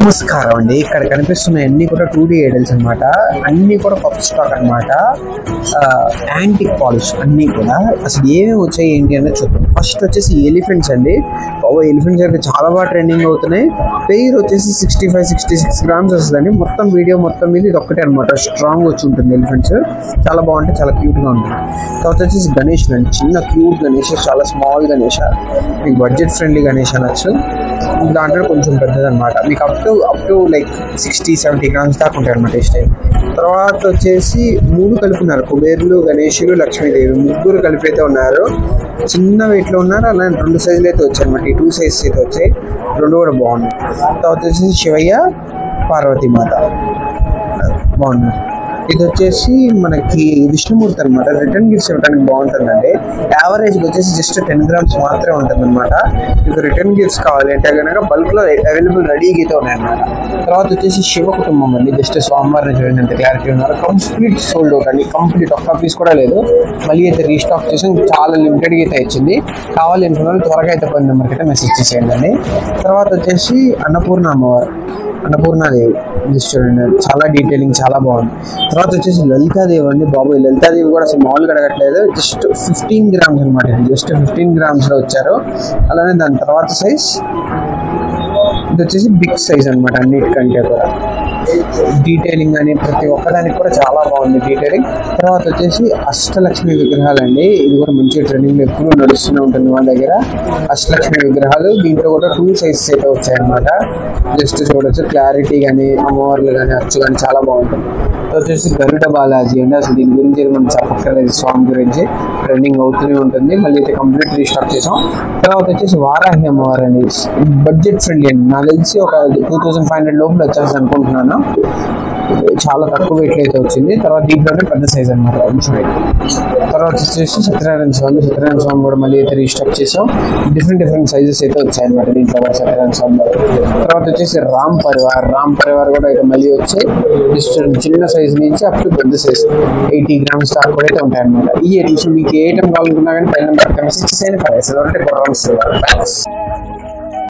నమస్కారం అండి. ఇక్కడ కనిపిస్తున్న అన్ని కూడా 2D ఐడల్స్ అనమాట. అన్ని కూడా కొత్త స్టాక్ అనమాట. యాంటిక్ పాలిష్ అన్ని కూడా. అసలు ఏమేమి వచ్చాయి ఏంటి అనేది చూద్దాం. ఫస్ట్ వచ్చేసి ఎలిఫెంట్స్ అండి. ఎలిఫెంట్స్ అయితే చాలా బాగా ట్రెండింగ్ అవుతున్నాయి. పెయిర్ వచ్చేసి 65-66 గ్రామ్స్ వస్తుందండి. మొత్తం వీడియో మొత్తం మీద ఇది ఒక్కటే అనమాట. స్ట్రాంగ్ వచ్చి ఉంటుంది ఎలిఫెంట్స్. చాలా బాగుంటాయి, చాలా క్యూట్ గా ఉంటుంది. తర్వాత వచ్చేసి గణేష్ అండి. చిన్న క్యూట్ గణేష్, చాలా స్మాల్ గణేష్, మీకు బడ్జెట్ ఫ్రెండ్లీ గణేష్ అనొచ్చు. దాంట్లో కొంచెం పెద్దది అనమాట. మీకు అప్ టు లైక్ 60-70 గ్రామ్స్ దాకా ఉంటాయి అనమాట ఈ స్టైల్. తర్వాత వచ్చేసి 3 కలుపున్నారు. కుబేరులు, గణేషులు, లక్ష్మీదేవి ముగ్గురు కలిపి అయితే ఉన్నారు. చిన్న వెయిట్ లో ఉన్నారు. అలానే 2 సైజులు అయితే వచ్చాయి అనమాట. ఈ 2 సైజెస్ అయితే వచ్చాయి. 2 కూడా బాగున్నాయి. తర్వాత వచ్చేసి శివయ్య, పార్వతీమాత బాగున్నారు. ఇది వచ్చేసి మనకి విష్ణుమూర్తి అనమాట. రిటర్న్ గిఫ్ట్స్ ఇవ్వడానికి బాగుంటుందండి. యావరేజ్ వచ్చేసి జస్ట్ 10 గ్రామ్స్ మాత్రమే ఉంటుంది అనమాట. మీకు రిటర్న్ గిఫ్ట్స్ కావాలి అంటే కనుక బల్క్ లో అవైలబుల్ రెడీగా అయితే ఉన్నాయి అనమాట. తర్వాత వచ్చేసి శివ కుటుంబం అండి. జస్ట్ స్వామివారిని చూడండి ఎంత క్లారిటీ ఉన్నారు. కంప్లీట్ సోల్డ్ అవుట్ అండి. కంప్లీట్ ఒక్క పీస్ కూడా లేదు. మళ్ళీ అయితే రీస్టాక్ చేసి చాలా లిమిటెడ్గా అయితే ఇచ్చింది. కావాలి అనుకున్న త్వరగా అయితే పోయిన నెంబర్కి అయితే మెసేజ్ చేసేయండి. తర్వాత వచ్చేసి అన్నపూర్ణ అమ్మవారు, అన్నపూర్ణాదేవి చూడండి, చాలా డీటెయిలింగ్ చాలా బాగుంది. తర్వాత వచ్చేసి లలితాదేవి అండి. బాబోయ్, లలితాదేవి కూడా అసలు మామూలుగా అడగట్లేదు. జస్ట్ 15 గ్రామ్స్ అనమాట. జస్ట్ 15 గ్రామ్స్ లో వచ్చారు. అలానే దాని తర్వాత సైజ్ ఇది వచ్చేసి బిగ్ సైజ్ అనమాట. అన్నిటికంటే కూడా డీటెయిలింగ్ అని ప్రతి ఒక్కదానికి కూడా చాలా బాగుంది డీటెయిలింగ్. తర్వాత వచ్చేసి అష్టలక్ష్మి విగ్రహాలు అండి. ఇది కూడా మంచి ట్రెండింగ్ ఎప్పుడు నడుస్తూనే ఉంటుంది మన దగ్గర. అష్టలక్ష్మి విగ్రహాలు దీంట్లో కూడా 2 సైజెస్ అయితే వచ్చాయన్నమాట. జస్ట్ చూడొచ్చు క్లారిటీ కానీ అమ్మవార్లు కానీ అచ్చు కానీ చాలా బాగుంటుంది. వచ్చేసి గరుడ బాలాజీ అండి. అసలు దీని గురించి మనం చెప్పక్కర్లేదు. స్వామి గురించి ట్రెండింగ్ అవుతూనే ఉంటుంది. మళ్ళీ అయితే కంప్లీట్ రీస్టాక్ చేసాం. తర్వాత వచ్చేసి వారాహి అమ్మవారు అండి. బడ్జెట్ ఫ్రెండ్లీ అండి. నాకు తెలిసి ఒక 2500 లోపల వచ్చేసి అనుకుంటున్నాను. చాలా తక్కువ వెయిట్ అయితే వచ్చింది. తర్వాత దీంట్లోనే పెద్ద సైజ్ అనమాట, కొంచెం వెయిట్. తర్వాత వచ్చేసి సత్యనారాయణ స్వామి కూడా మళ్ళీ అయితే రీస్టాక్ చేసాం. డిఫరెంట్ సైజెస్ అయితే వచ్చాయి అనమాట దీంట్లో కూడా సత్యనారాయణ స్వామి. తర్వాత వచ్చేసి రామ్ పరివార్ కూడా అయితే మళ్ళీ వచ్చి జస్ట్ చిన్న సైజ్ నుంచి అప్ టు పెద్ద సైజ్ 80 గ్రామ్స్ దాకా కూడా అయితే ఉంటాయి అనమాట. ఈ ఐటమ్స్ మీకు ఏ ఐటమ్ కావాలనుకున్నా కానీ పైన మెసేజ్ చేయండి.